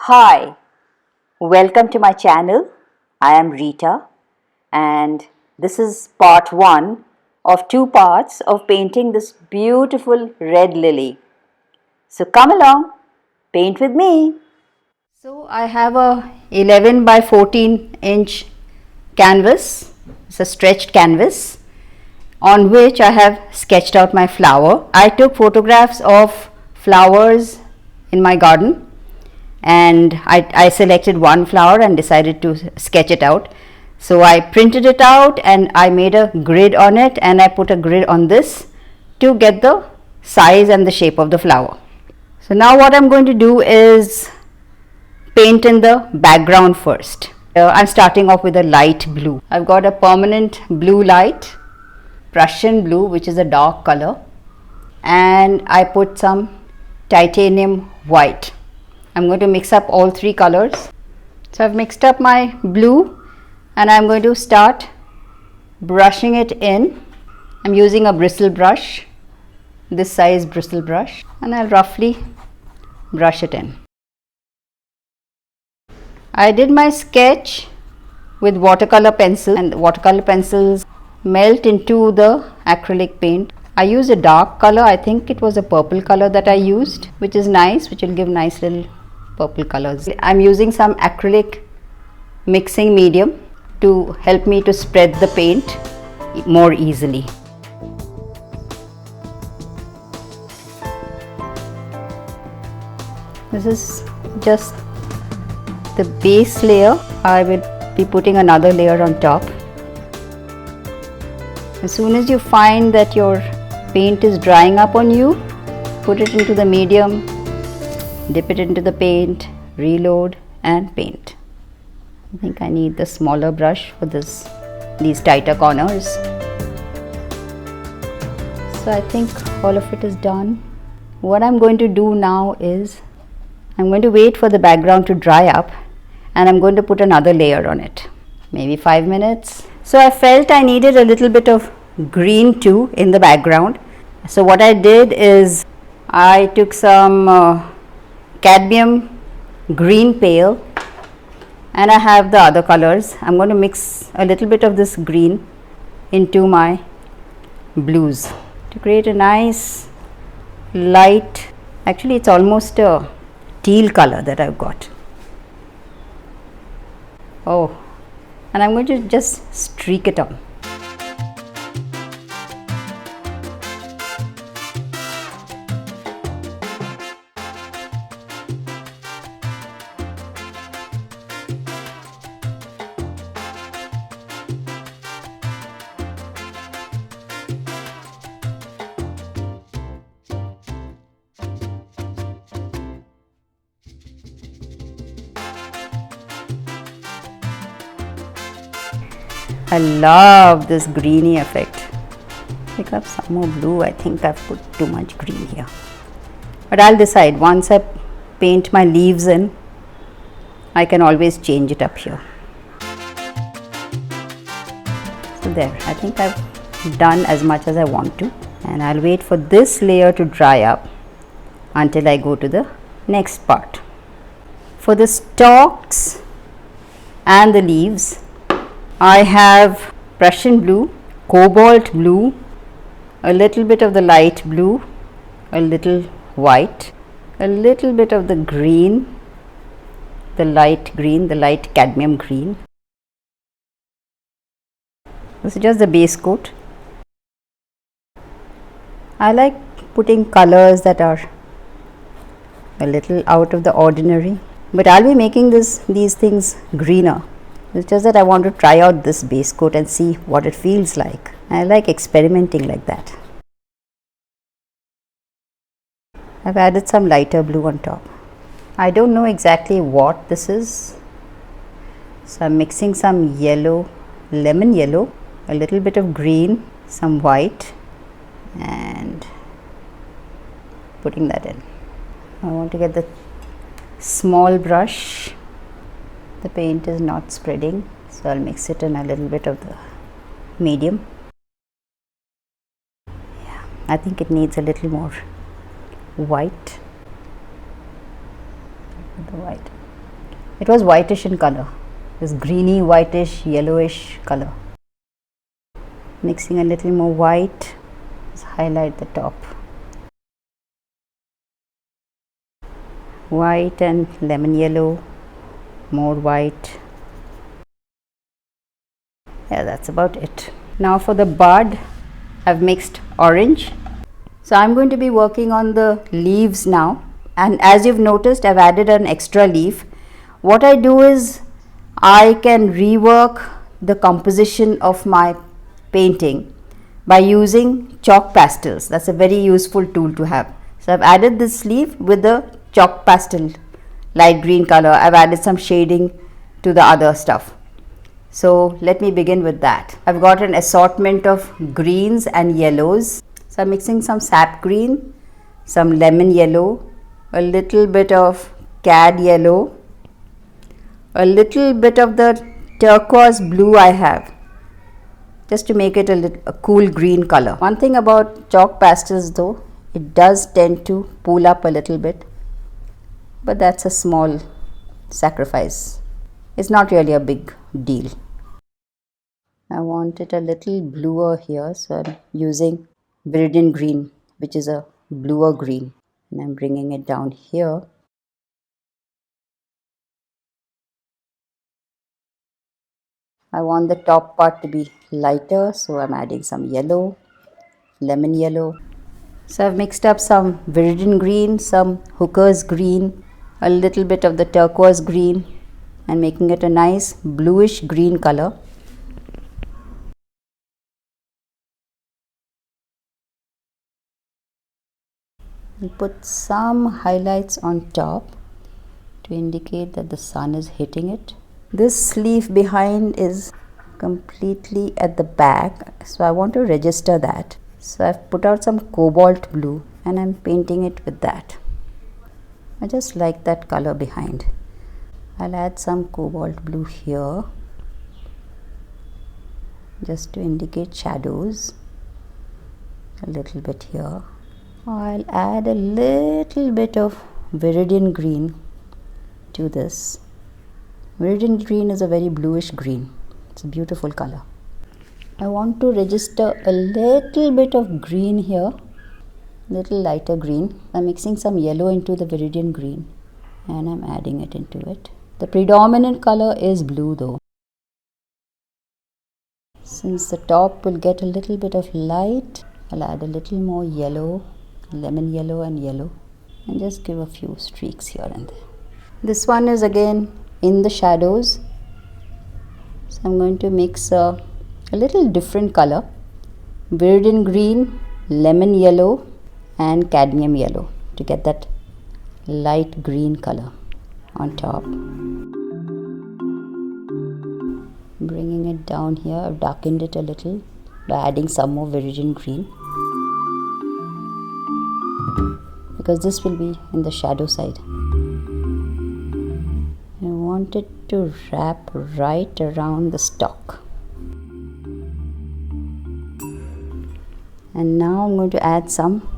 Hi, welcome to my channel. I am Rita and this is part 1 of 2 parts of painting this beautiful red lily. So come along, paint with me. So I have a 11 by 14 inch canvas. It's a stretched canvas on which I have sketched out my flower. I took photographs of flowers in my garden and I selected one flower and decided to sketch it out. So I printed it out and I made a grid on it, and I put a grid on this to get the size and the shape of the flower. So now what I'm going to do is paint in the background first. I'm starting off with a light blue. I've got a permanent blue light, Prussian blue, which is a dark color, and I put some titanium white. I'm going to mix up all 3 colors. So I've mixed up my blue and I'm going to start brushing it in. I'm using a bristle brush, this size bristle brush, and I'll roughly brush it in. I did my sketch with watercolor pencil, and the watercolor pencils melt into the acrylic paint. I used a dark color. I think it was a purple color that I used, which is nice, which will give nice little purple colors. I'm using some acrylic mixing medium to help me to spread the paint more easily. This is just the base layer. I will be putting another layer on top. As soon as you find that your paint is drying up on you, put it into the medium, dip it into the paint, reload and paint. I think I need the smaller brush for these tighter corners. So I think all of it is done. What I'm going to do now is I'm going to wait for the background to dry up and I'm going to put another layer on it, maybe 5 minutes. So I felt I needed a little bit of green too in the background. So what I did is I took some cadmium green pale and I have the other colors. I'm going to mix a little bit of this green into my blues to create a nice light, actually it's almost a teal color that I've got. Oh, and I'm going to just streak it on. I love this greeny effect. Pick up some more blue. I think I've put too much green here, but I'll decide once I paint my leaves in. I can always change it up here. So there, I think I've done as much as I want to, and I'll wait for this layer to dry up until I go to the next part. For the stalks and the leaves, I have Prussian blue, cobalt blue, a little bit of the light blue, a little white, a little bit of the green, the light cadmium green. This is just the base coat. I like putting colors that are a little out of the ordinary, but I'll be making these things greener. It's just that I want to try out this base coat and see what it feels like. I like experimenting like that. I've added some lighter blue on top. I don't know exactly what this is, so I'm mixing some yellow, lemon yellow, a little bit of green, some white, and putting that in. I want to get the small brush. The paint is not spreading, so I'll mix it in a little bit of the medium. Yeah, I think it needs a little more white. The white. It was whitish in color, this greeny, whitish, yellowish color. Mixing a little more white, let's highlight the top. White and lemon yellow, more white. Yeah, that's about it. Now for the bud, I've mixed orange. So I'm going to be working on the leaves now, and as you've noticed, I've added an extra leaf. What I do is I can rework the composition of my painting by using chalk pastels. That's a very useful tool to have. So I've added this leaf with the chalk pastel light green color. I've added some shading to the other stuff. So let me begin with that. I've got an assortment of greens and yellows. So I'm mixing some sap green, some lemon yellow, a little bit of cad yellow, a little bit of the turquoise blue I have, just to make it a cool green color. One thing about chalk pastels though, it does tend to pull up a little bit, but that's a small sacrifice. It's not really a big deal. I want it a little bluer here, so I'm using Viridian green, which is a bluer green, and I'm bringing it down here. I want the top part to be lighter, so I'm adding some yellow, lemon yellow. So I've mixed up some Viridian green, some hooker's green, a little bit of the turquoise green, and making it a nice bluish green color. And put some highlights on top to indicate that the sun is hitting it. This leaf behind is completely at the back, so I want to register that. So I've put out some cobalt blue and I'm painting it with that. I just like that color behind. I'll add some cobalt blue here just to indicate shadows, a little bit here. I'll add a little bit of Viridian green to this. Viridian green is a very bluish green. It's a beautiful color. I want to register a little bit of green here, little lighter green. I'm mixing some yellow into the Viridian green and I'm adding it into it. The predominant color is blue though. Since the top will get a little bit of light, I'll add a little more yellow, lemon yellow and yellow, and just give a few streaks here and there. This one is again in the shadows, so I'm going to mix a little different color, Viridian green, lemon yellow and cadmium yellow to get that light green color on top. Bringing it down here, I've darkened it a little by adding some more Viridian green, because this will be in the shadow side. I want it to wrap right around the stalk. And now I'm going to add some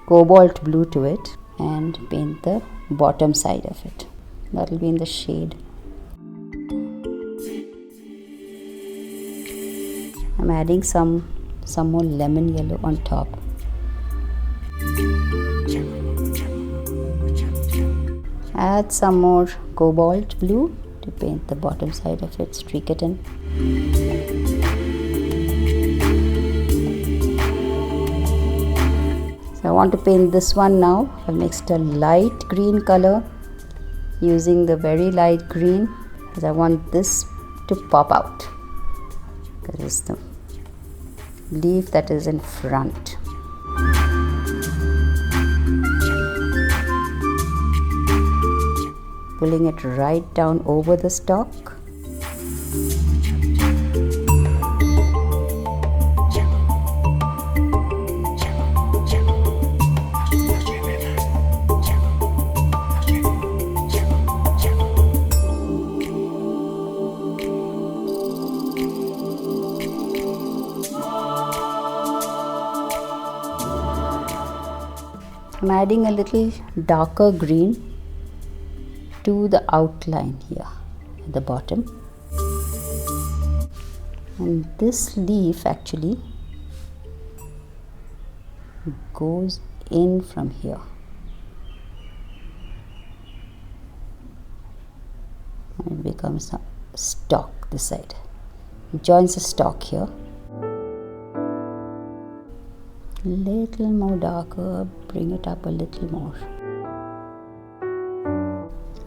cobalt blue to it and paint the bottom side of it. That will be in the shade. I'm adding some more lemon yellow on top. Add some more cobalt blue to paint the bottom side of it, streak it in. So I want to paint this one now. I've mixed a light green color using the very light green, because I want this to pop out, because it's the leaf that is in front. Pulling it right down over the stalk. I'm adding a little darker green to the outline here at the bottom. And this leaf actually goes in from here. And it becomes a stalk this side. It joins the stalk here. Little more darker, bring it up a little more.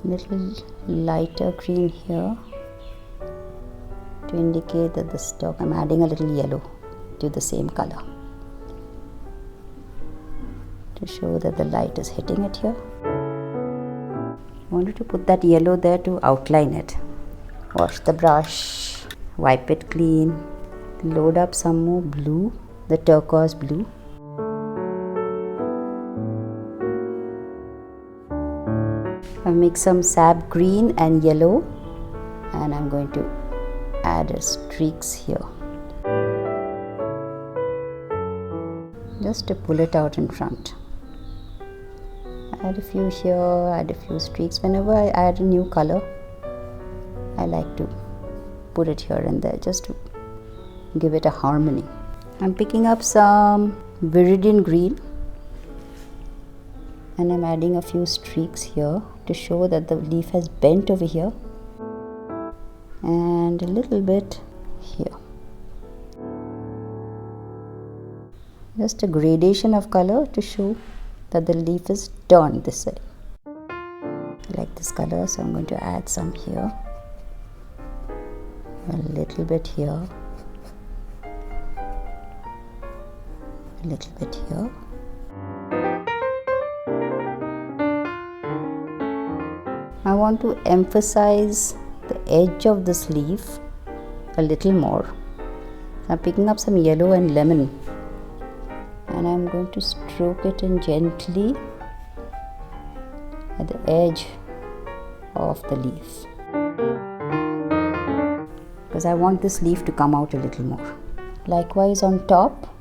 Little lighter green here to indicate that the stalk, I'm adding a little yellow to the same color to show that the light is hitting it here. I wanted to put that yellow there to outline it. Wash the brush, wipe it clean, load up some more blue, the turquoise blue. I'll make some sap green and yellow, and I'm going to add streaks here just to pull it out in front. Add a few here, add a few streaks. Whenever I add a new color, I like to put it here and there just to give it a harmony. I'm picking up some Viridian green and I'm adding a few streaks here to show that the leaf has bent over here, and a little bit here. Just a gradation of color to show that the leaf is turned this way. I like this color, so I'm going to add some here, a little bit here, a little bit here. I want to emphasize the edge of this leaf a little more. I'm picking up some yellow and lemon and I'm going to stroke it in gently at the edge of the leaf, because I want this leaf to come out a little more. Likewise on top,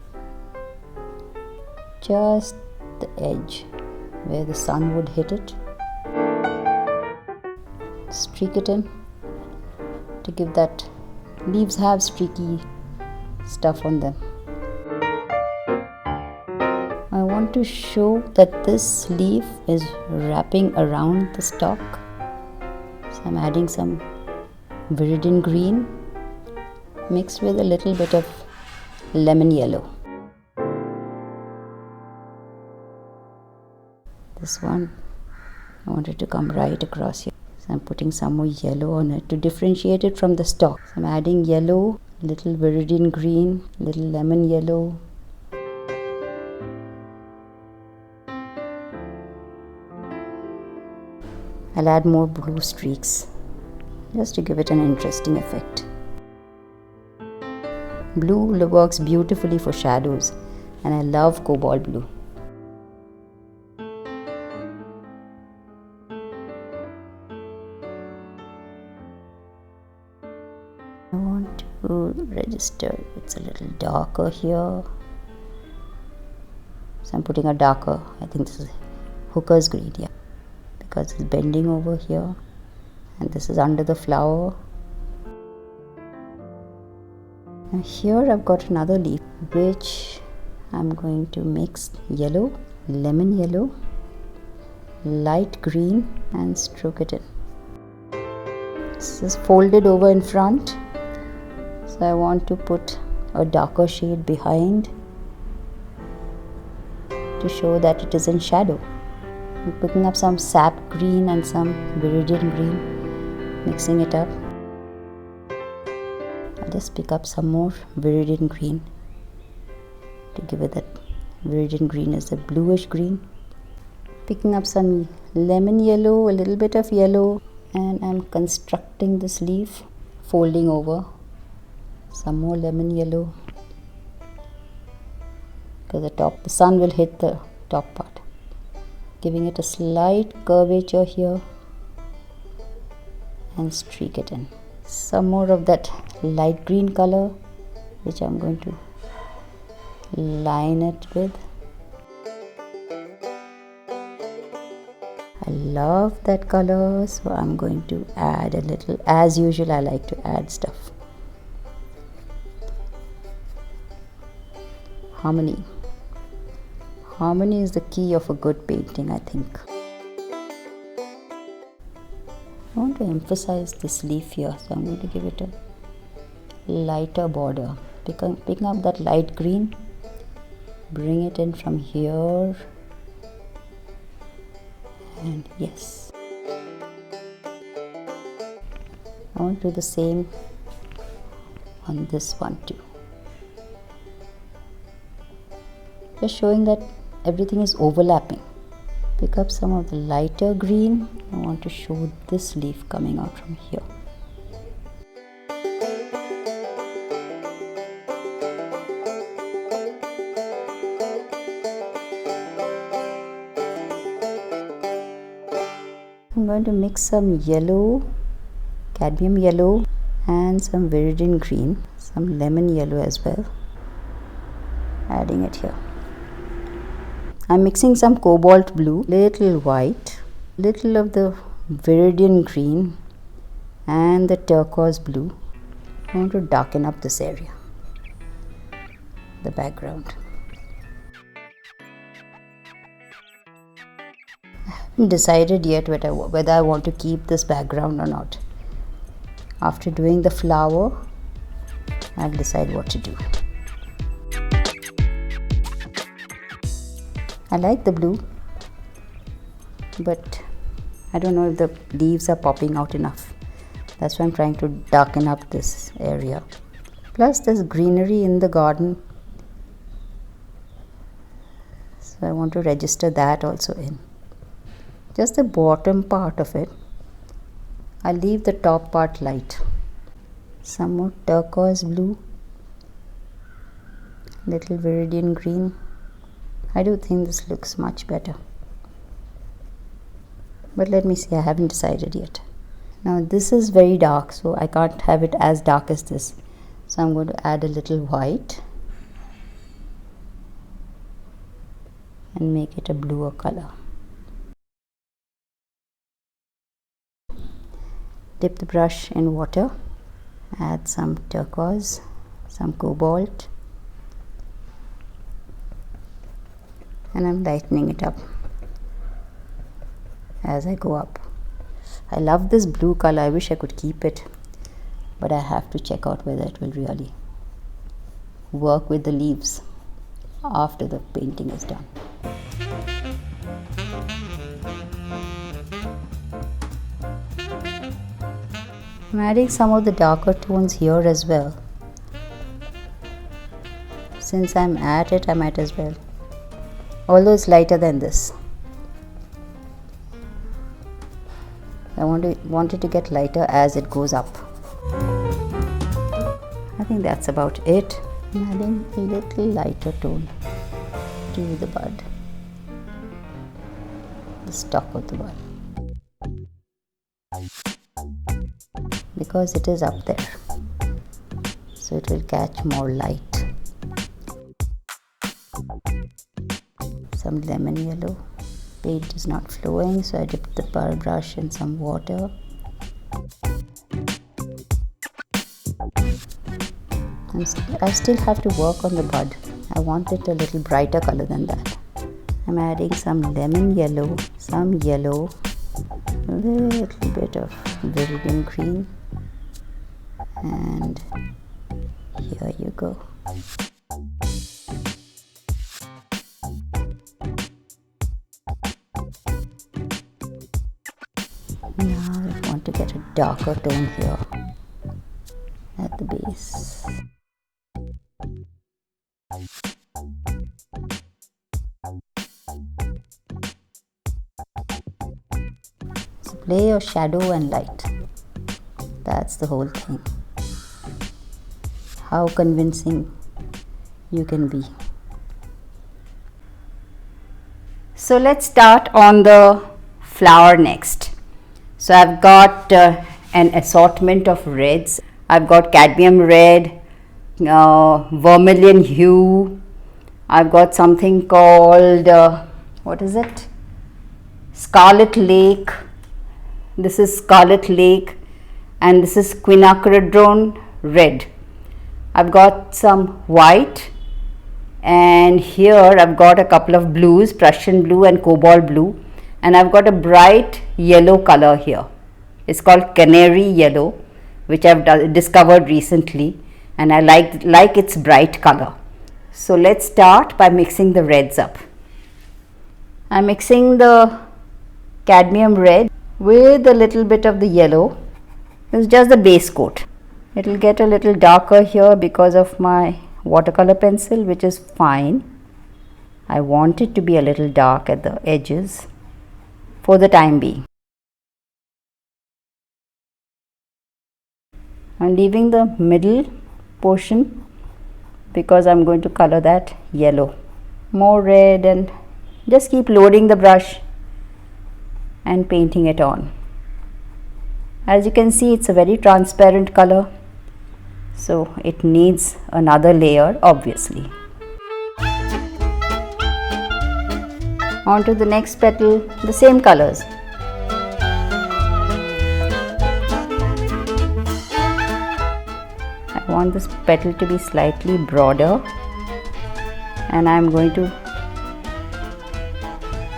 just the edge where the sun would hit it. Streak it in to give that, leaves have streaky stuff on them. I want to show that this leaf is wrapping around the stalk, so I'm adding some Viridian green mixed with a little bit of lemon yellow. This one I wanted to come right across here. I'm putting some more yellow on it to differentiate it from the stalk. So I'm adding yellow, little Viridian green, little lemon yellow. I'll add more blue streaks just to give it an interesting effect. Blue works beautifully for shadows, and I love cobalt blue. I want to register it's a little darker here, so I'm putting a darker, I think this is hooker's green, yeah, because it's bending over here and this is under the flower. Now here I've got another leaf which I'm going to mix yellow, lemon yellow, light green and stroke it in. This is folded over in front. So I want to put a darker shade behind to show that it is in shadow. I'm picking up some sap green and some Viridian green, mixing it up. I'll just pick up some more Viridian green to give it that. Viridian green is a bluish green. Picking up some lemon yellow, a little bit of yellow, and I'm constructing this leaf, folding over. Some more lemon yellow, because the sun will hit the top part, giving it a slight curvature here, and streak it in. Some more of that light green color which I'm going to line it with. I love that color, so I'm going to add a little. As usual, I like to add stuff. Harmony. Harmony is the key of a good painting, I think. I want to emphasize this leaf here, so I'm going to give it a lighter border. Picking up that light green, bring it in from here, and yes. I want to do the same on this one too. Just showing that everything is overlapping. Pick up some of the lighter green. I want to show this leaf coming out from here. I'm going to mix some yellow, cadmium yellow, and some Viridian green, some lemon yellow as well. Adding it here. I'm mixing some cobalt blue, little white, little of the Viridian green and the turquoise blue. I want to darken up this area, the background. I haven't decided yet whether I want to keep this background or not. After doing the flower, I'll decide what to do. I like the blue, but I don't know if the leaves are popping out enough. That's why I'm trying to darken up this area. Plus there's greenery in the garden, so I want to register that also in. Just the bottom part of it. I'll leave the top part light. Some more turquoise blue, little Viridian green. I do think this looks much better. But let me see, I haven't decided yet. Now this is very dark, so I can't have it as dark as this. So I'm going to add a little white and make it a bluer color. Dip the brush in water, add some turquoise, some cobalt, and I'm lightening it up as I go up. I love this blue color. I wish I could keep it, but I have to check out whether it will really work with the leaves after the painting is done. I'm adding some of the darker tones here as well. Since I'm at it, I might as well. Although it's lighter than this. I want it to get lighter as it goes up. I think that's about it. I'm adding a little lighter tone to the bud, the stalk of the bud, because it is up there, so it will catch more light. Some lemon yellow. Paint is not flowing, so I dipped the brush in some water. I still have to work on the bud. I want it a little brighter color than that. I'm adding some lemon yellow, some yellow, a little bit of Viridian green, and here you go. Now I want to get a darker tone here at the base. So play your shadow and light. That's the whole thing. How convincing you can be. So let's start on the flower next. So I've got an assortment of reds. I've got cadmium red, vermilion hue. I've got something called, what is it? Scarlet Lake. This is Scarlet Lake, and this is Quinacridone red. I've got some white, and here I've got a couple of blues, Prussian blue and Cobalt blue, and I've got a bright yellow color here. It's called Canary yellow, which I've discovered recently, and I like its bright color. So let's start by mixing the reds up. I'm mixing the cadmium red with a little bit of the yellow. It's just the base coat. It will get a little darker here because of my watercolor pencil, which is fine. I want it to be a little dark at the edges for the time being. I'm leaving the middle portion because I'm going to color that yellow. More red, and just keep loading the brush and painting it on. As you can see, it's a very transparent color, so it needs another layer obviously. On to the next petal, the same colors. I want this petal to be slightly broader, and I'm going to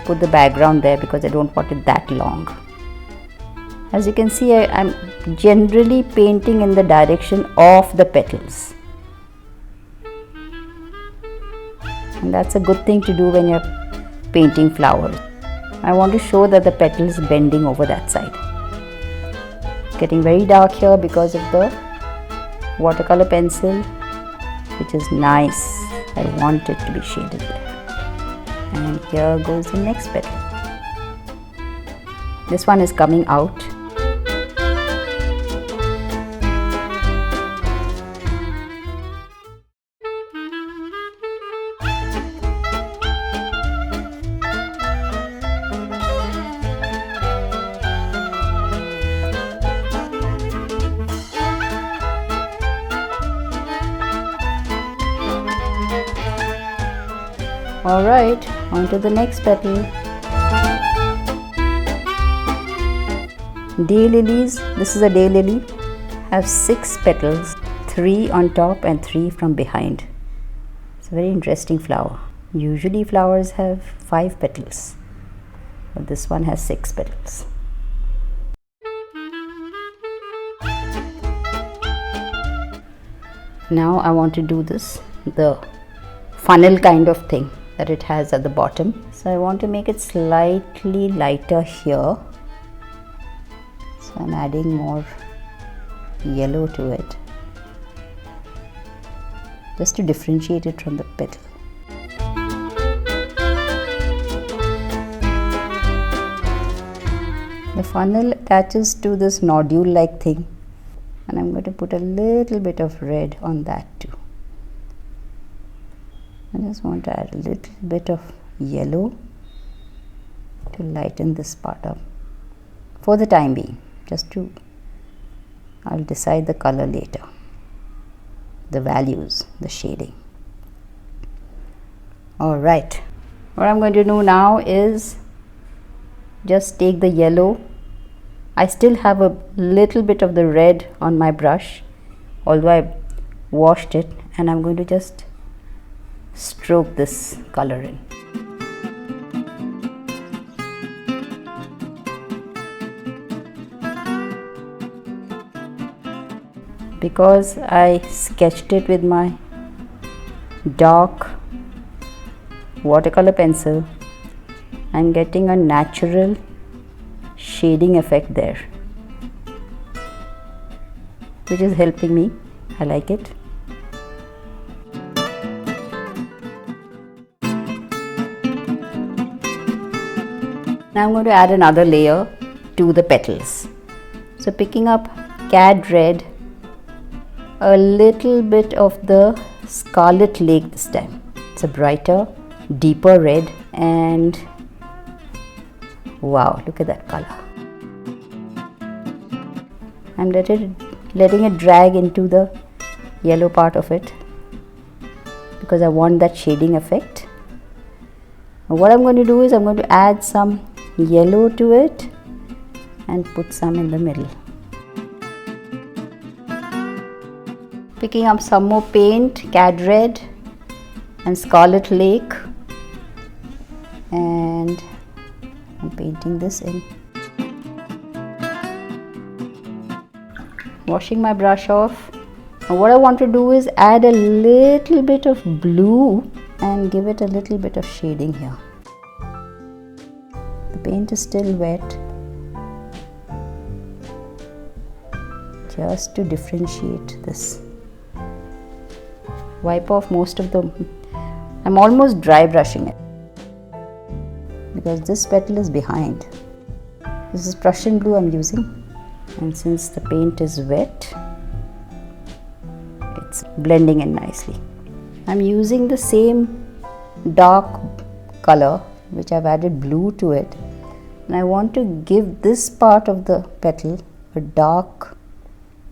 put the background there because I don't want it that long. As you can see, I'm generally painting in the direction of the petals, and that's a good thing to do when you're painting flowers. I want to show that the petal is bending over that side. Getting very dark here because of the watercolor pencil, which is nice. I want it to be shaded there. And here goes the next petal. This one is coming out. Alright, on to the next petal. Daylilies, this is a daylily, have 6 petals, 3 on top and 3 from behind. It's a very interesting flower. Usually flowers have 5 petals, but this one has 6 petals. Now I want to do this, the funnel kind of thing that it has at the bottom. So I want to make it slightly lighter here. So I'm adding more yellow to it, just to differentiate it from the petal. The funnel attaches to this nodule like thing, and I'm going to put a little bit of red on that too. I just want to add a little bit of yellow to lighten this part up for the time being. I'll decide the color later, the values, the shading. Alright, what I'm going to do now is just take the yellow. I still have a little bit of the red on my brush, although I washed it, and I'm going to just stroke this color in. Because I sketched it with my dark watercolor pencil, I'm getting a natural shading effect there, which is helping me. I like it. Now I'm going to add another layer to the petals. So picking up Cad Red, a little bit of the Scarlet Lake this time. It's a brighter, deeper red, and wow, look at that color. I'm letting it drag into the yellow part of it because I want that shading effect. And what I'm going to do is I'm going to add some yellow to it and put some in the middle. Picking up some more paint, Cad Red and Scarlet Lake, and I'm painting this in. Washing my brush off. Now what I want to do is add a little bit of blue and give it a little bit of shading here. The paint is still wet, just to differentiate this. Wipe off most of the, I'm almost dry brushing it because this petal is behind. This is Prussian blue I'm using, and since the paint is wet, it's blending in nicely. I'm using the same dark color which I've added blue to it, and I want to give this part of the petal a dark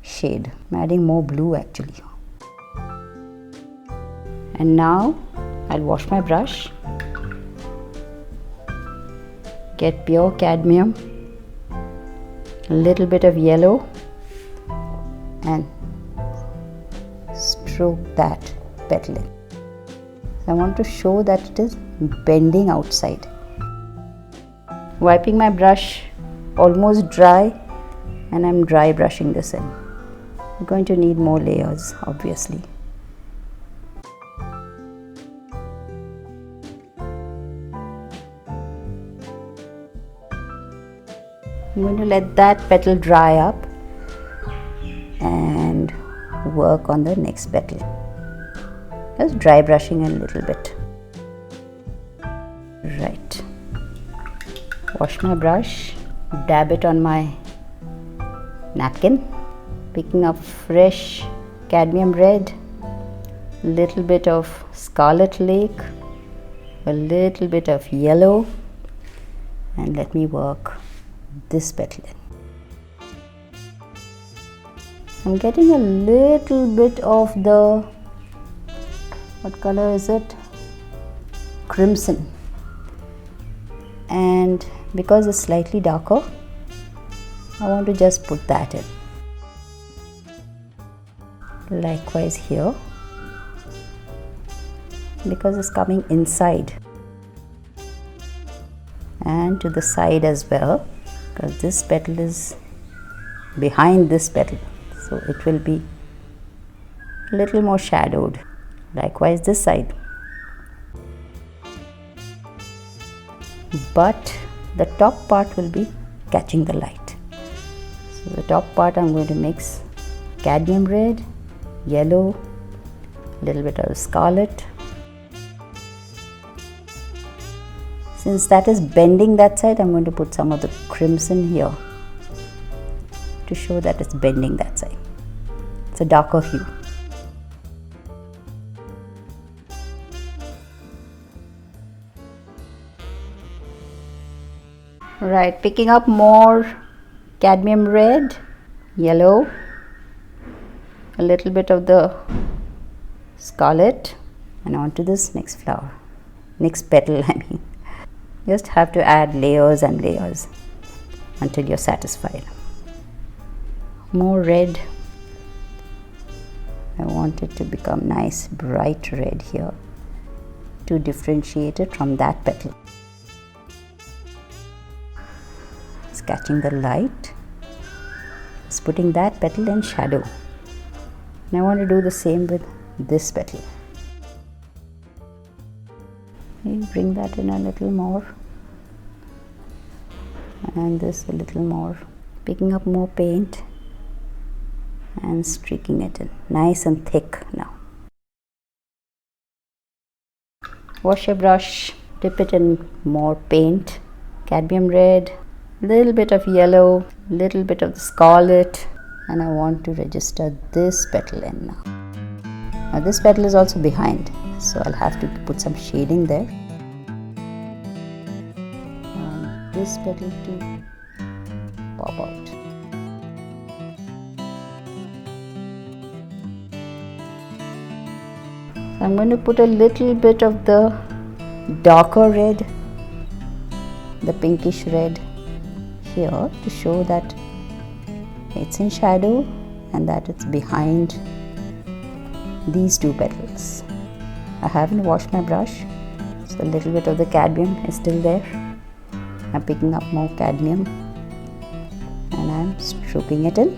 shade. I'm adding more blue actually. And now I'll wash my brush, get pure cadmium, a little bit of yellow, and stroke that petal in. So I want to show that it is bending outside. Wiping my brush almost dry, and I'm dry brushing this in. I'm going to need more layers, obviously. I'm going to let that petal dry up and work on the next petal. Just dry brushing a little bit. Right. Wash my brush, dab it on my napkin, picking up fresh cadmium red, a little bit of Scarlet Lake, a little bit of yellow, and let me work this petal in. I'm getting a little bit of the, what color is it? Crimson. And because it's slightly darker, I want to just put that in. Likewise here, because it's coming inside, and to the side as well, because this petal is behind this petal, so it will be a little more shadowed. Likewise this side, but the top part will be catching the light. So the top part I'm going to mix cadmium red, yellow, a little bit of scarlet. Since that is bending that side, I'm going to put some of the crimson here to show that it's bending that side. It's a darker hue. Right, picking up more cadmium red, yellow, a little bit of the scarlet, and on to this next flower, next petal I mean. Just have to add layers and layers until you're satisfied. More red. I want it to become nice bright red here to differentiate it from that petal. It's catching the light. It's putting that petal in shadow. And I want to do the same with this petal. Bring that in a little more, and this a little more. Picking up more paint and streaking it in nice and thick now. Wash your brush, dip it in more paint, cadmium red, little bit of yellow, little bit of the scarlet, and I want to register this petal in now. Now this petal is also behind, so I'll have to put some shading there. And this petal to pop out. So I'm going to put a little bit of the darker red the pinkish red here to show that it's in shadow and that it's behind these two petals. I haven't washed my brush, so a little bit of the cadmium is still there. I'm picking up more cadmium and I'm stroking it in.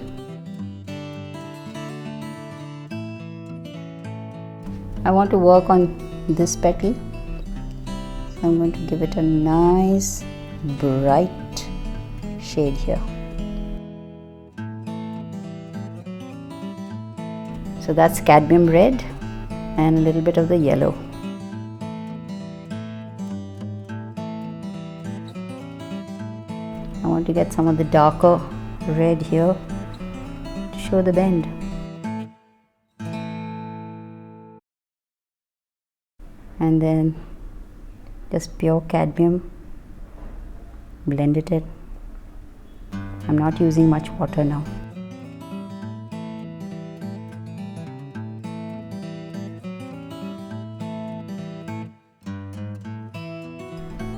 I want to work on this petal, so I'm going to give it a nice bright shade here. So that's cadmium red and a little bit of the yellow. I want to get some of the darker red here to show the bend. And then just pure cadmium, blend it in. I'm not using much water now.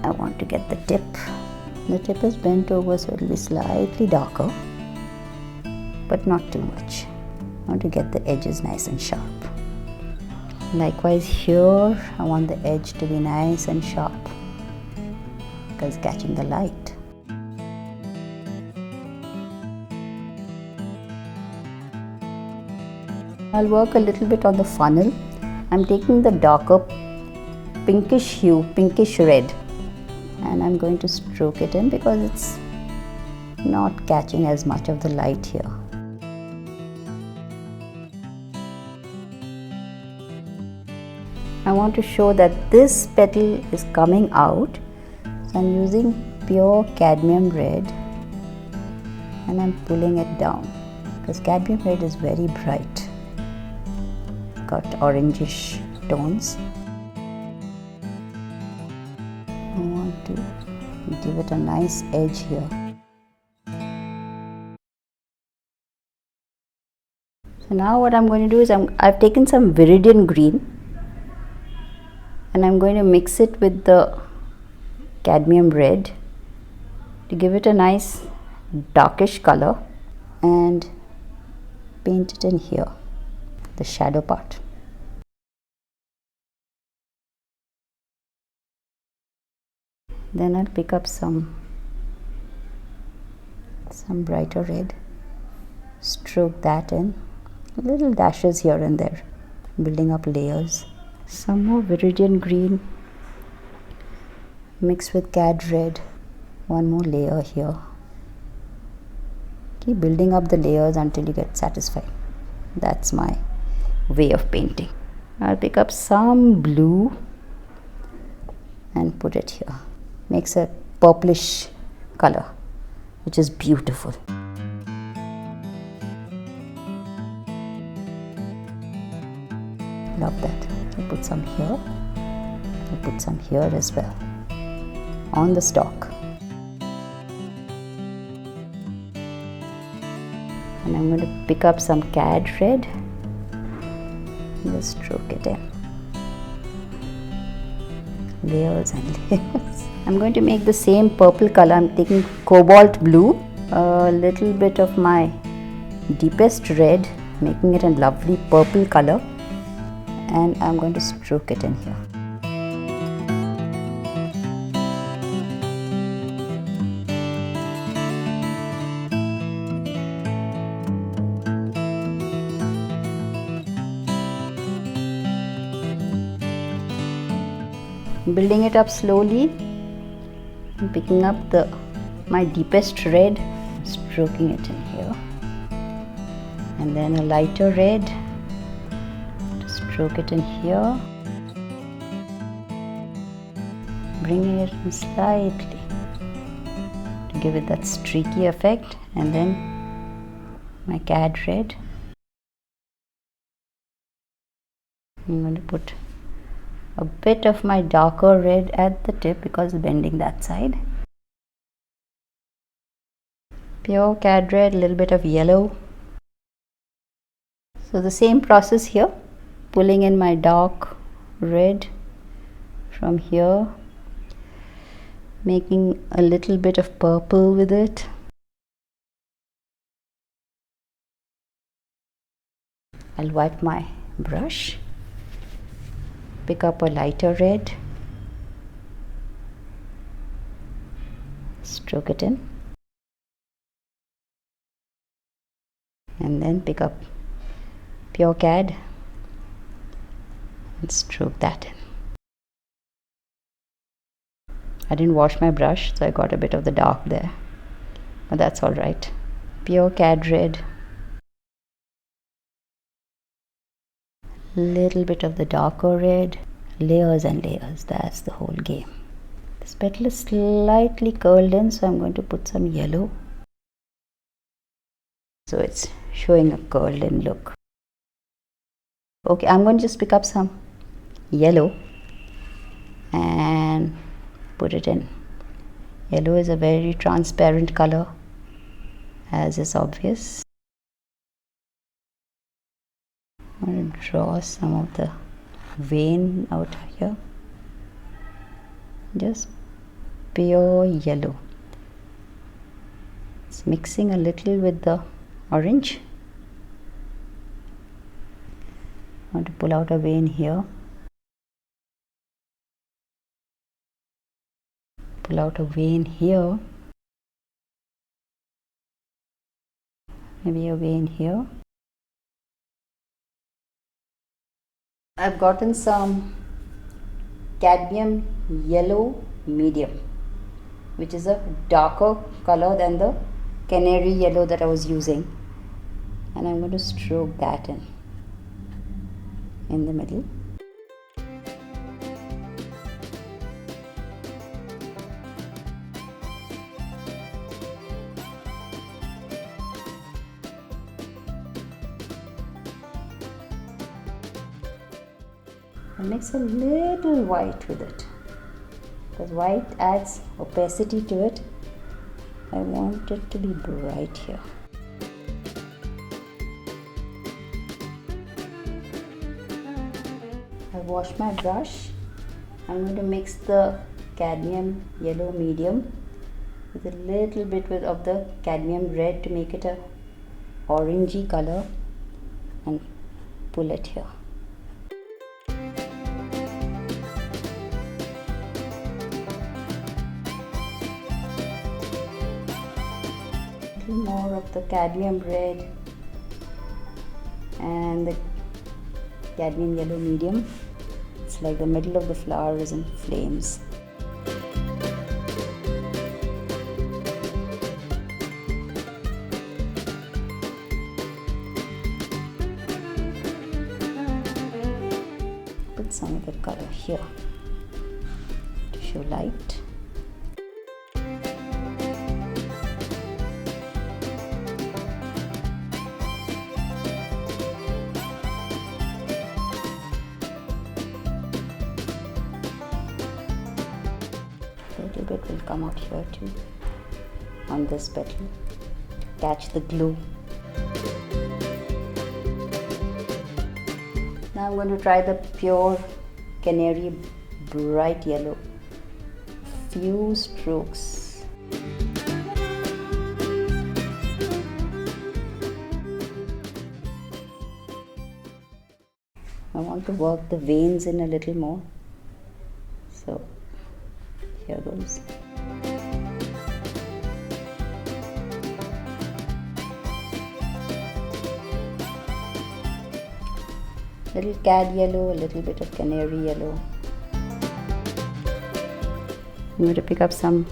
I want to get the tip. The tip is bent over, so it will be slightly darker, but not too much. I want to get the edges nice and sharp. Likewise here, I want the edge to be nice and sharp because catching the light. I'll work a little bit on the funnel. I'm taking the darker pinkish hue, pinkish red, and I'm going to stroke it in because it's not catching as much of the light here. I want to show that this petal is coming out, so I'm using pure cadmium red and I'm pulling it down because cadmium red is very bright, got orangish tones. I want to give it a nice edge here. So now what I'm going to do is I've taken some Viridian green and I'm going to mix it with the cadmium red to give it a nice darkish color and paint it in here, the shadow part. Then I'll pick up some brighter red, stroke that in, little dashes here and there, building up layers. Some more Viridian green mixed with cad red, one more layer here. Keep building up the layers until you get satisfied. That's my way of painting. I'll pick up some blue and put it here. Makes a purplish color, which is beautiful. Love that. I'll put some here. I'll put some here as well on the stalk. And I'm going to pick up some cad red and just stroke it in. Layers and layers. I'm going to make the same purple color. I'm taking cobalt blue, a little bit of my deepest red, making it a lovely purple color, and I'm going to stroke it in here. Building it up slowly, I'm picking up my deepest red, stroking it in here, and then a lighter red, stroke it in here, bringing it in slightly to give it that streaky effect, and then my cad red. I'm going to put a bit of my darker red at the tip because it's bending that side. Pure cad red, a little bit of yellow. So the same process here, pulling in my dark red from here making a little bit of purple with it. I'll wipe my brush, pick up a lighter red, stroke it in, and then pick up pure cad and stroke that in. I didn't wash my brush, so I got a bit of the dark there, but that's all right. Pure cad red, little bit of the darker red, layers and layers. That's the whole game. This petal is slightly curled in, so I'm going to put some yellow, so it's showing a curled in look. Okay, I'm going to just pick up some yellow and put it in. Yellow is a very transparent color, as is obvious. I'm going to draw some of the vein out here. Just pure yellow. It's mixing a little with the orange. I want to pull out a vein here. Pull out a vein here. Maybe a vein here. I've gotten some cadmium yellow medium, which is a darker color than the canary yellow that I was using, and I'm going to stroke that in the middle. And mix a little white with it, because white adds opacity to it. I want it to be bright here. I've washed my brush. I'm going to mix the cadmium yellow medium with a little bit of the cadmium red to make it a orangey color, and pull it here. More of the cadmium red and the cadmium yellow medium. It's like the middle of the flower is in flames. Put some of the color here to show light. Bit will come out here too on this petal. Catch the glue. Now I'm going to try the pure canary bright yellow. Few strokes. I want to work the veins in a little more, so here goes. Little cad yellow, a little bit of canary yellow. I'm going to pick up some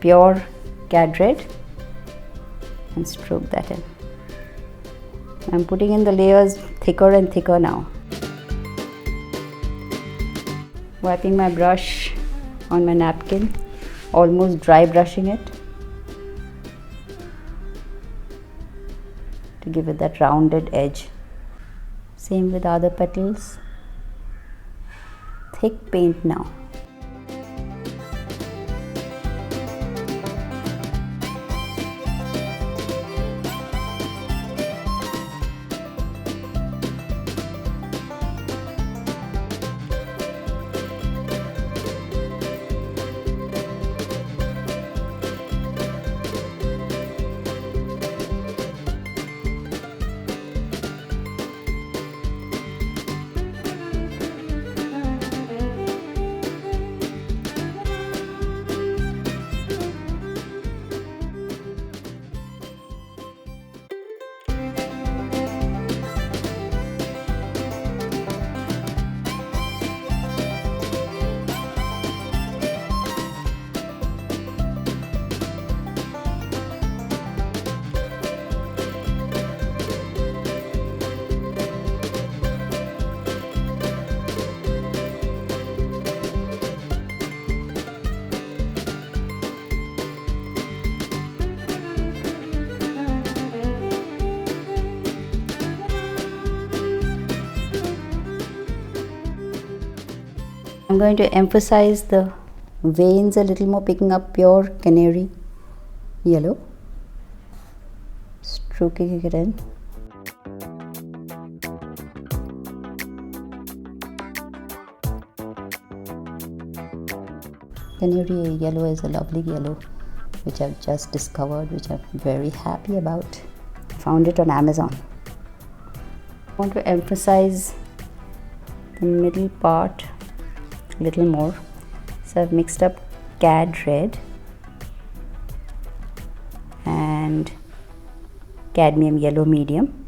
pure cad red and stroke that in. I'm putting in the layers thicker and thicker now. Wiping my brush on my napkin, almost dry brushing it to give it that rounded edge. Same with other petals. Thick paint now. I'm going to emphasize the veins a little more, picking up pure Canary yellow, stroking it in. Canary yellow is a lovely yellow which I've just discovered, which I'm very happy about. I found it on Amazon. I want to emphasize the middle part a little more. So I've mixed up Cad red and Cadmium yellow medium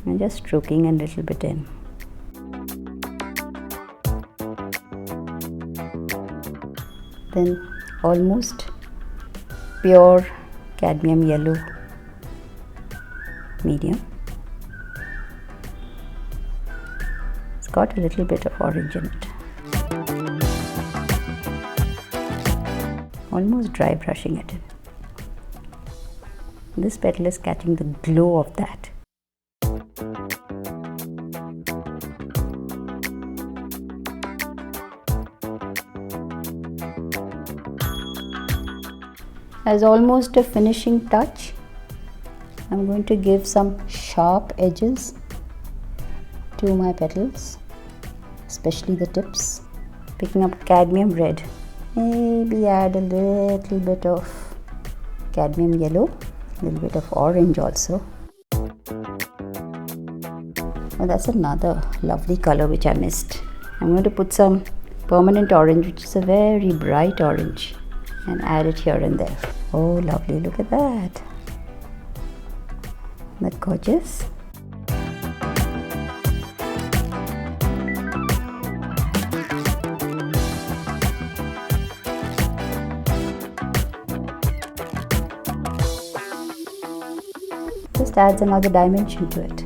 and just stroking a little bit in. Then almost pure Cadmium yellow medium. It's got a little bit of orange in it. Almost dry brushing it in. This petal is catching the glow of that. As almost a finishing touch, I'm going to give some sharp edges to my petals, especially the tips. Picking up cadmium red, maybe add a little bit of cadmium yellow, a little bit of orange also. Oh, that's another lovely color which I missed. I'm going to put some permanent orange, which is a very bright orange, and add it here and there. Oh, lovely, look at that. Isn't that gorgeous? Just adds another dimension to it.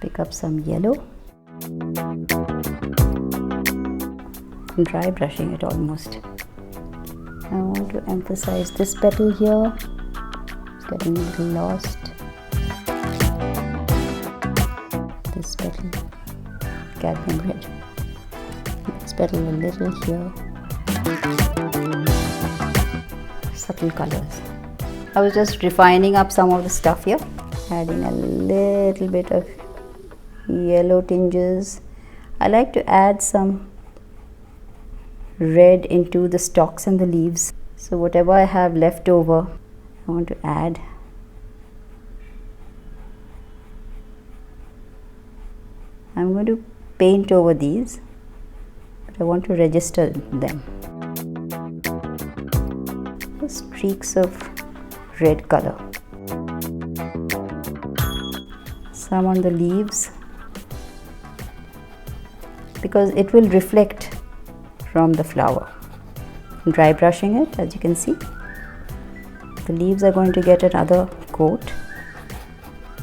Pick up some yellow, dry brushing it almost. I want to emphasize this petal here, it's getting a little lost. This petal, cadmium red. This petal a little here. Subtle colors. I was just refining up some of the stuff here, adding a little bit of yellow tinges. I like to add some red into the stalks and the leaves. So whatever I have left over, I want to add. I'm going to paint over these, but I want to register them. Streaks of red color. Some on the leaves, because it will reflect from the flower. Dry brushing it, as you can see. The leaves are going to get another coat.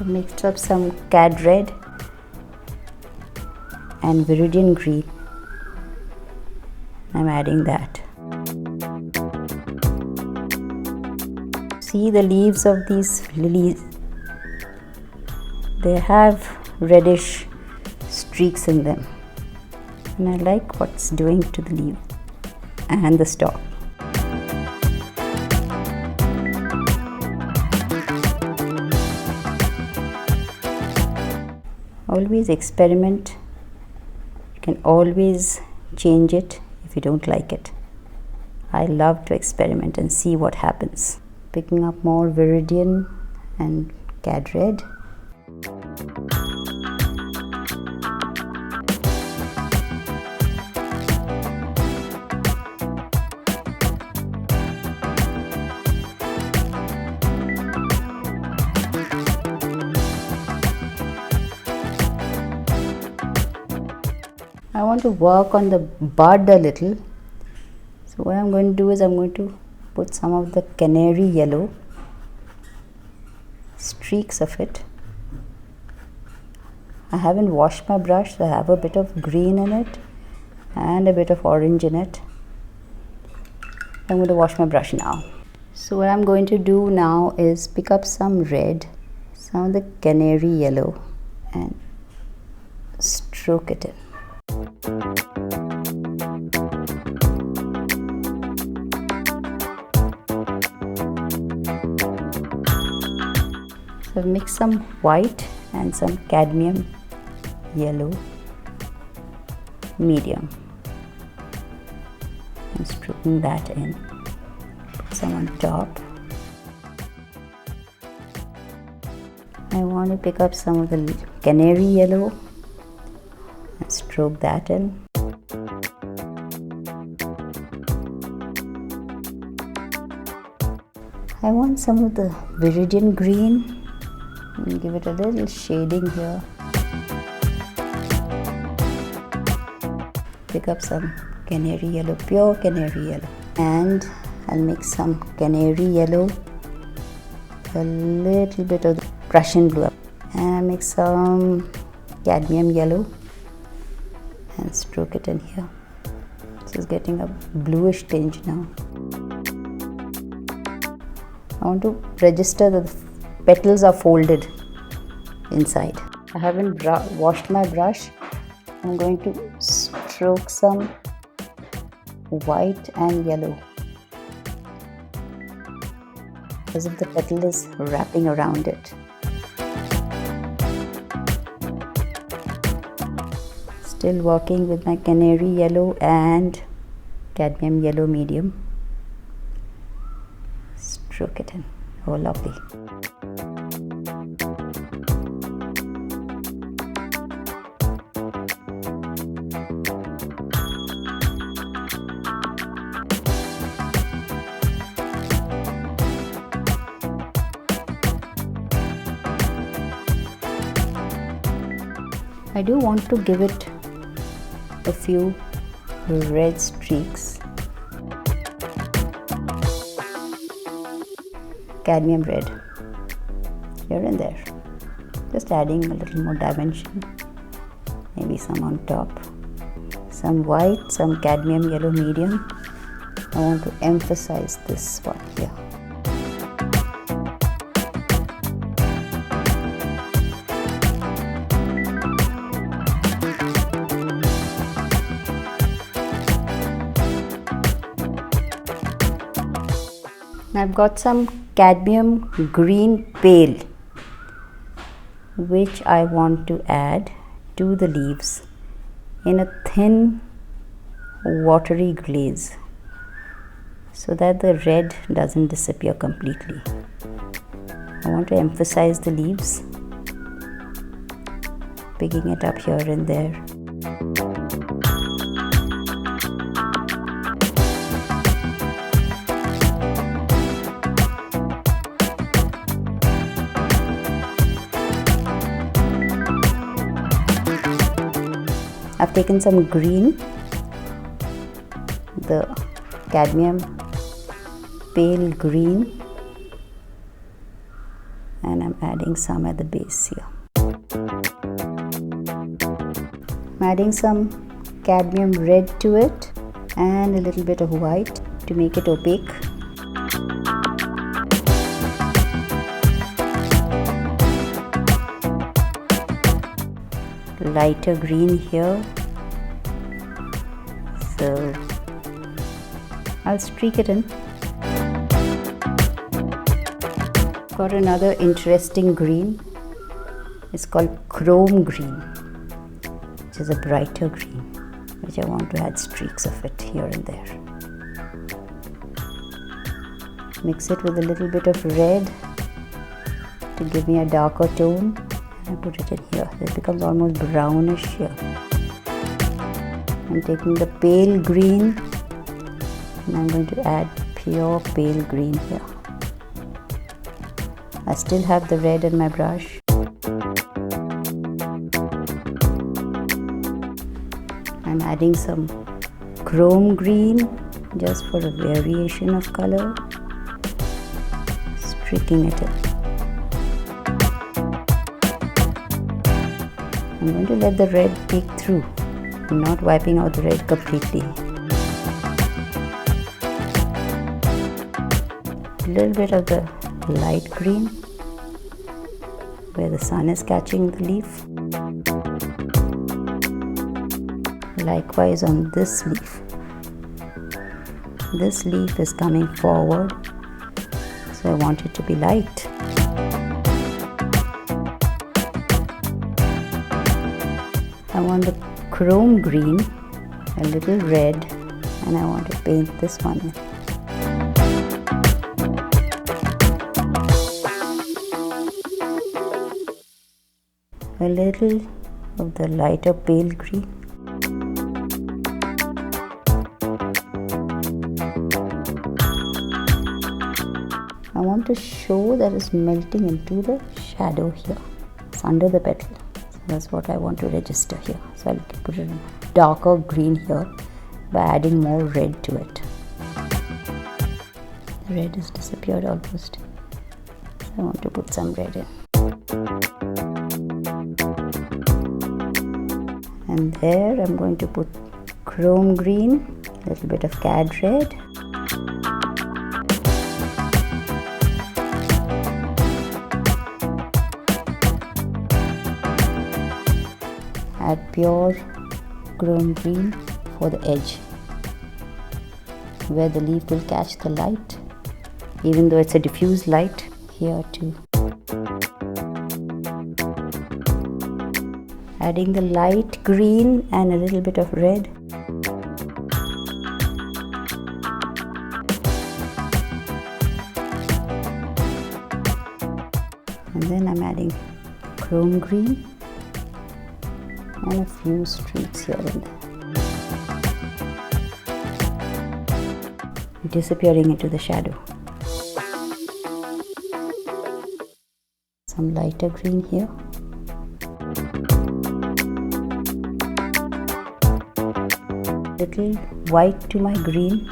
I've mixed up some cad red and Viridian green. I'm adding that. See the leaves of these lilies, they have reddish streaks in them, and I like what it's doing to the leaf and the stalk. Always experiment. You can always change it if you don't like it. I love to experiment and see what happens. Picking up more Viridian and cad red. I want to work on the bud a little. So what I'm going to do is I'm going to put some of the canary yellow, streaks of it. I haven't washed my brush, so I have a bit of green in it and a bit of orange in it. I'm going to wash my brush now. So what I'm going to do now is pick up some red, some of the canary yellow, and stroke it in. So mix some white and some cadmium yellow medium. I'm stroking that in. Put some on top. I want to pick up some of the canary yellow and stroke that in. I want some of the Viridian green and give it a little shading here. Pick up some canary yellow, pure canary yellow, and I'll mix some canary yellow, a little bit of the Prussian blue, and I'll mix some cadmium yellow and stroke it in here. This is getting a bluish tinge now. I want to register that the petals are folded inside. I haven't washed my brush. I'm going to stroke some white and yellow as if the petal is wrapping around it. Still working with my canary yellow and cadmium yellow medium. Stroke it in. Oh, lovely. I do want to give it a few red streaks. Cadmium red here and there. Just adding a little more dimension. Maybe some on top. Some white, some cadmium yellow medium. I want to emphasize this one here. I've got some cadmium green pale which I want to add to the leaves in a thin watery glaze so that the red doesn't disappear completely. I want to emphasize the leaves, picking it up here and there. I've taken some green, the cadmium pale green, and I'm adding some at the base here. I'm adding some cadmium red to it and a little bit of white to make it opaque. Lighter green here, so I'll streak it in. Got another interesting green. It's called chrome green, which is a brighter green, which I want to add streaks of it here and there. Mix it with a little bit of red to give me a darker tone. I put it in here. It becomes almost brownish here. I'm taking the pale green and I'm going to add pure pale green here. I still have the red in my brush. I'm adding some chrome green just for a variation of color, streaking it in. I'm going to let the red peek through. I'm not wiping out the red completely. A little bit of the light green where the sun is catching the leaf. Likewise on this leaf. This leaf is coming forward, so I want it to be light. I want the chrome green, a little red, and I want to paint this one in. A little of the lighter pale green. I want to show that it's melting into the shadow here. It's under the petal. So that's what I want to register here. So I'll put a darker green here by adding more red to it. The red has disappeared almost. So I want to put some red in. And there I'm going to put chrome green, a little bit of cad red. Add pure chrome green for the edge, where the leaf will catch the light, even though it's a diffuse light here too. Adding the light green and a little bit of red. And then I'm adding chrome green and a few streaks here and there, disappearing into the shadow. Some lighter green here. Little white to my green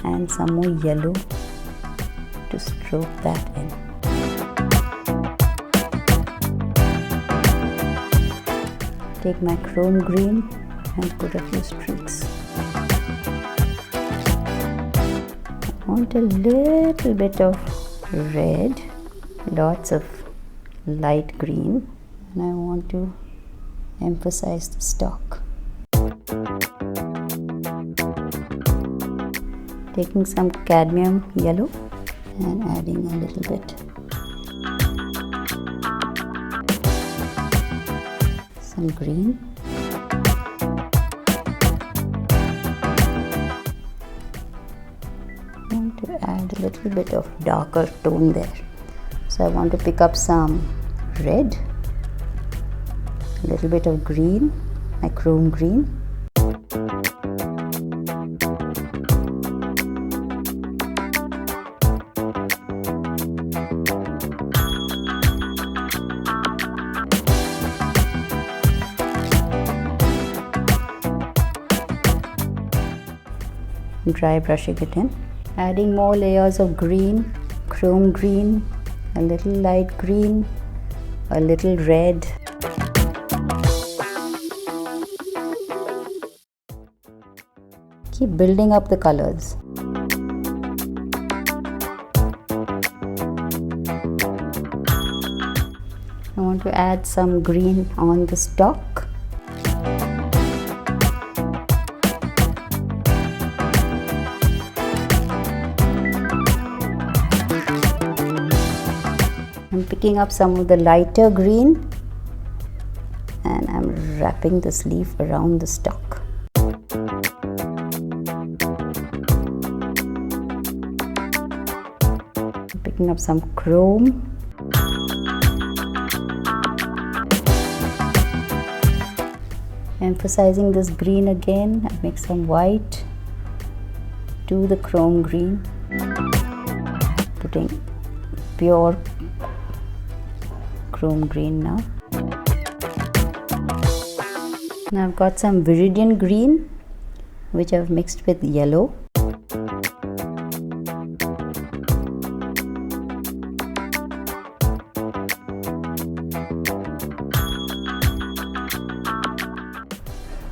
and some more yellow to stroke that in. Take my chrome green and put a few streaks. I want a little bit of red, lots of light green, and I want to emphasize the stalk. Taking some cadmium yellow and adding a little bit. Some green. I want to add a little bit of darker tone there. So I want to pick up some red, a little bit of green, my chrome green. Dry brushing it in, adding more layers of green, chrome green, a little light green, a little red. Keep building up the colors. I want to add some green on the stalk. I'm picking up some of the lighter green and I'm wrapping this leaf around the stalk. I'm picking up some chrome. Emphasizing this green again, I make some white to the chrome green, putting pure chrome green now. Now I've got some Viridian green which I've mixed with yellow.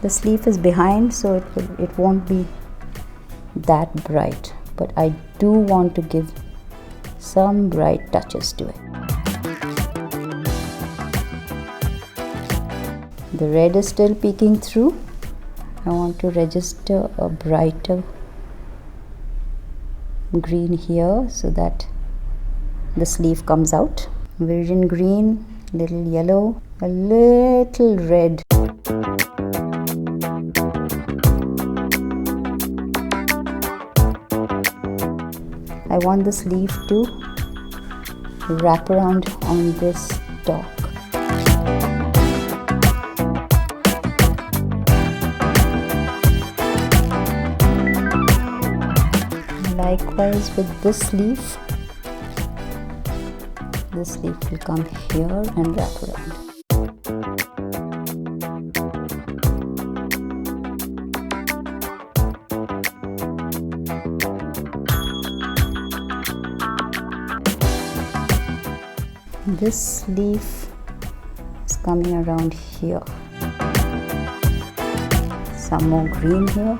The sleeve is behind, so it won't be that bright, but I do want to give some bright touches to it. The red is still peeking through. I want to register a brighter green here so that the sleeve comes out. Viridian green, little yellow, a little red. I want the sleeve to wrap around on this stalk. Likewise with this sleeve will come here and wrap around. This leaf is coming around here. Some more green here.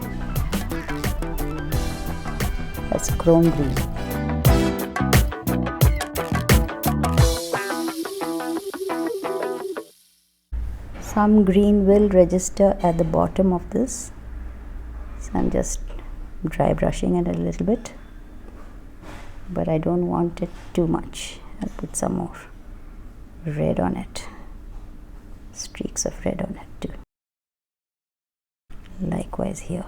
That's chrome green. Some green will register at the bottom of this. So I'm just dry brushing it a little bit, but I don't want it too much. I'll put some more red on it, streaks of red on it too. Likewise here.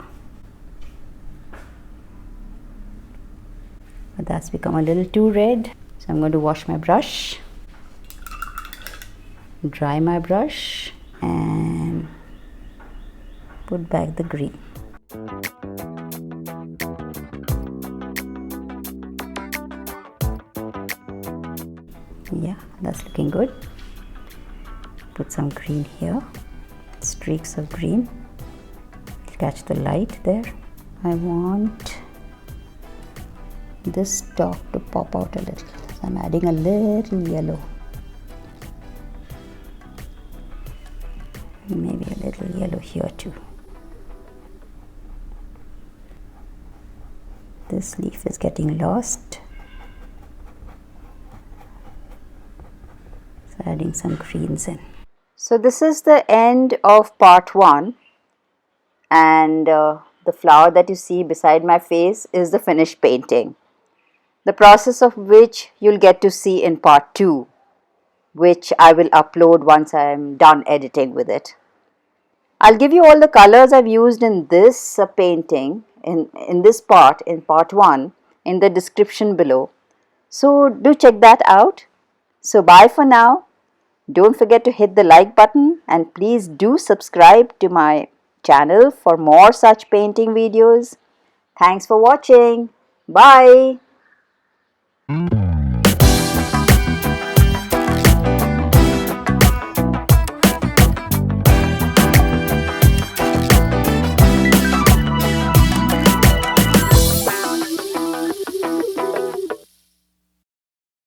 But that's become a little too red, so I'm going to wash my brush, dry my brush, and put back the green. Yeah, that's looking good. Put some green here, streaks of green. Catch the light there. I want this stalk to pop out a little, so I'm adding a little yellow, maybe a little yellow here too. This leaf is getting lost, so adding some greens in. So this is the end of part 1, and the flower that you see beside my face is the finished painting, the process of which you'll get to see in part 2, which I will upload once I am done editing with it. I'll give you all the colors I've used in this painting, in this part, in part 1, in the description below. So do check that out. So bye for now. Don't forget to hit the like button, and please do subscribe to my channel for more such painting videos. Thanks for watching. Bye.